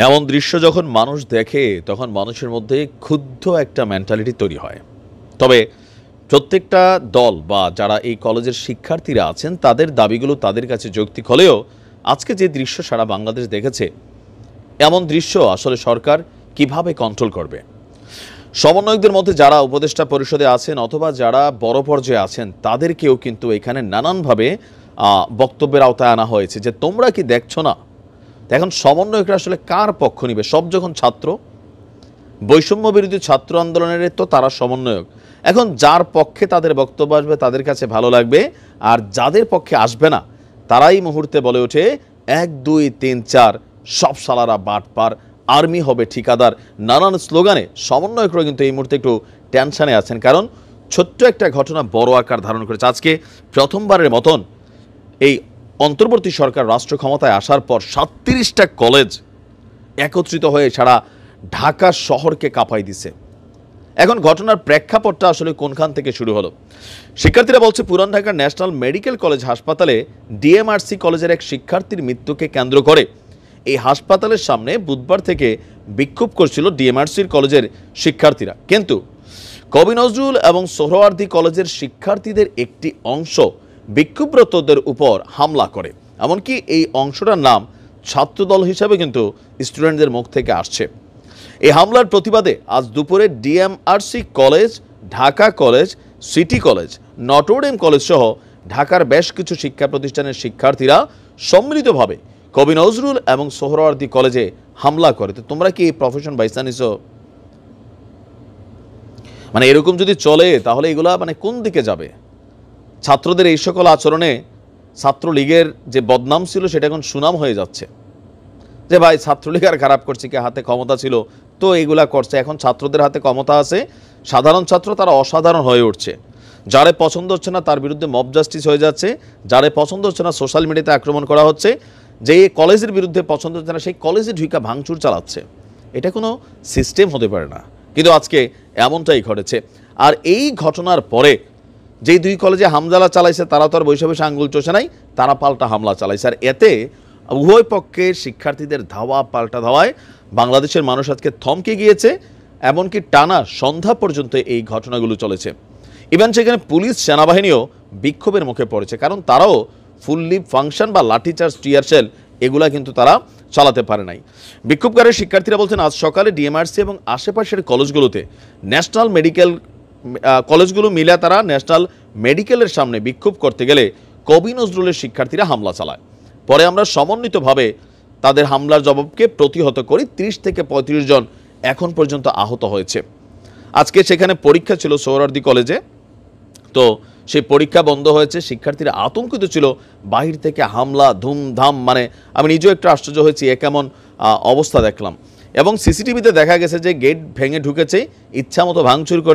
এমন দৃশ্য যখন মানুষ দেখে তখন মানুষের মধ্যে ক্ষুব্ধ একটা মেন্টালিটি তৈরি হয়। তবে প্রত্যেকটা দল বা যারা এই কলেজের শিক্ষার্থীরা আছেন তাদের দাবিগুলো তাদের কাছে যৌক্তিক হলেও আজকে যে দৃশ্য সারা বাংলাদেশ দেখেছে, এমন দৃশ্য আসলে সরকার কিভাবে কন্ট্রোল করবে? সমন্বয়কদের মধ্যে যারা উপদেষ্টা পরিষদে আছেন অথবা যারা বড় পর্যায়ে আছেন তাদেরকেও কিন্তু এখানে নানানভাবে বক্তব্যের আওতায় আনা হয়েছে যে তোমরা কি দেখছো না? এখন সমন্বয়করা আসলে কার পক্ষ নিবে? সব যখন ছাত্র, বৈষম্য বিরোধী ছাত্র আন্দোলনের তো তারা সমন্বয়ক। এখন যার পক্ষে তাদের বক্তব্য আসবে তাদের কাছে ভালো লাগবে, আর যাদের পক্ষে আসবে না তারাই মুহূর্তে বলে ওঠে 1 2 3 4 সব সালারা বাটপার, আর্মি হবে ঠিকাদার, নানান স্লোগানে সমন্বয়করা কিন্তু এই মুহূর্তে একটু টেনশনে আছেন। কারণ ছোট্ট একটা ঘটনা বড় আকার ধারণ করেছে। আজকে প্রথমবারের মতন এই অন্তর্বর্তী সরকার রাষ্ট্র ক্ষমতায় আসার পর 37টা কলেজ একত্রিত হয়ে সারা ঢাকা শহরকে কাঁপাই দিছে। এখন ঘটনার প্রেক্ষাপটটা আসলে কোনখান থেকে শুরু হলো? শিক্ষার্থীরা বলছে পুরান ঢাকার ন্যাশনাল মেডিকেল কলেজ হাসপাতালে ডিএমআরসি কলেজের এক শিক্ষার্থীর মৃত্যুকে কেন্দ্র করে এই হাসপাতালের সামনে বুধবার থেকে বিক্ষোভ করছিল ডিএমআরসির কলেজের শিক্ষার্থীরা। কিন্তু কবি নজরুল এবং সোহরাওয়ার্দী কলেজের শিক্ষার্থীদের একটি অংশ বিক্ষোভরতদের উপর হামলা করে। এমনকি এই অংশটার নাম ছাত্রদল হিসাবে কিন্তু স্টুডেন্টদের মুখ থেকে আসছে। এই হামলার প্রতিবাদে আজ দুপুরে DMRC college, Dhaka college, city college, Notre Dame college সহ ঢাকার বেশ কিছু শিক্ষা প্রতিষ্ঠানের শিক্ষার্থীরা সম্মিলিতভাবে কবি নজরুল এবং সোহরাওয়ার্দী কলেজে হামলা করে। তো তোমরা কি এই প্রফেশন বাইসা নিছো? মানে এরকম যদি চলে তাহলে এগুলা মানে কোন দিকে যাবে? ছাত্রদের এই সকল আচরণে ছাত্রলীগের যে বদনাম ছিল সেটা এখন সুনাম হয়ে যাচ্ছে যে ভাই ছাত্রলীগ আর খারাপ করছে, কি হাতে ক্ষমতা ছিল তো এগুলা করছে। এখন ছাত্রদের হাতে ক্ষমতা আছে, সাধারণ ছাত্র তারা অসাধারণ হয়ে উঠছে। যারে পছন্দ হচ্ছে না তার বিরুদ্ধে মব জাস্টিস হয়ে যাচ্ছে, যারে পছন্দ হচ্ছে না সোশ্যাল মিডিয়াতে আক্রমণ করা হচ্ছে, যে কলেজের বিরুদ্ধে পছন্দ হচ্ছে না সেই কলেজে ঢুকা ভাঙচুর চালাচ্ছে। এটা কোনো সিস্টেম হতে পারে না, কিন্তু আজকে এমনটাই ঘটেছে। আর এই ঘটনার পরে যেই 2 কলেজে হামলা চালাইছে তারা তো আর বৈশা বৈশা আঙ্গুল চষে নাই, তারা পাল্টা হামলা চালাইছে। আর এতে উভয় পক্ষে শিক্ষার্থীদের ধাওয়া পাল্টা ধাওয়ায় বাংলাদেশের মানুষ আজকে থমকে গিয়েছে। এমনকি টানা সন্ধ্যা পর্যন্ত এই ঘটনাগুলো চলেছে। ইভেন সেখানে পুলিশ সেনাবাহিনীও বিক্ষোভের মুখে পড়েছে, কারণ তারাও ফুললি ফাংশন বা লাঠিচার্জ, টিয়ারশেল এগুলা কিন্তু তারা চালাতে পারে নাই। বিক্ষোভকারী শিক্ষার্থীরা বলছেন আজ সকালে ডিএমআরসি এবং আশেপাশের কলেজগুলোতে ন্যাশনাল মেডিকেল কলেজগুলো মিলে তারা ন্যাশনাল মেডিকেলের সামনে বিক্ষোভ করতে গেলে কবি নজরুলের শিক্ষার্থীরা হামলা চালায়। পরে আমরা সমন্বিতভাবে তাদের হামলার জবাবকে প্রতিহত করি। 30 থেকে 35 জন এখন পর্যন্ত আহত হয়েছে। আজকে সেখানে পরীক্ষা ছিল সোহরাওয়ার্দী কলেজে, তো সেই পরীক্ষা বন্ধ হয়েছে। শিক্ষার্থীরা আতঙ্কিত ছিল, বাহির থেকে হামলা ধুমধাম, মানে আমি নিজেও একটু আশ্চর্য হয়েছি এ কেমন অবস্থা দেখলাম। এবং সিসিটিভিতে দেখা গেছে যে গেট ভেঙে ঢুকেছে, ইচ্ছা মতো ভাঙচুর করে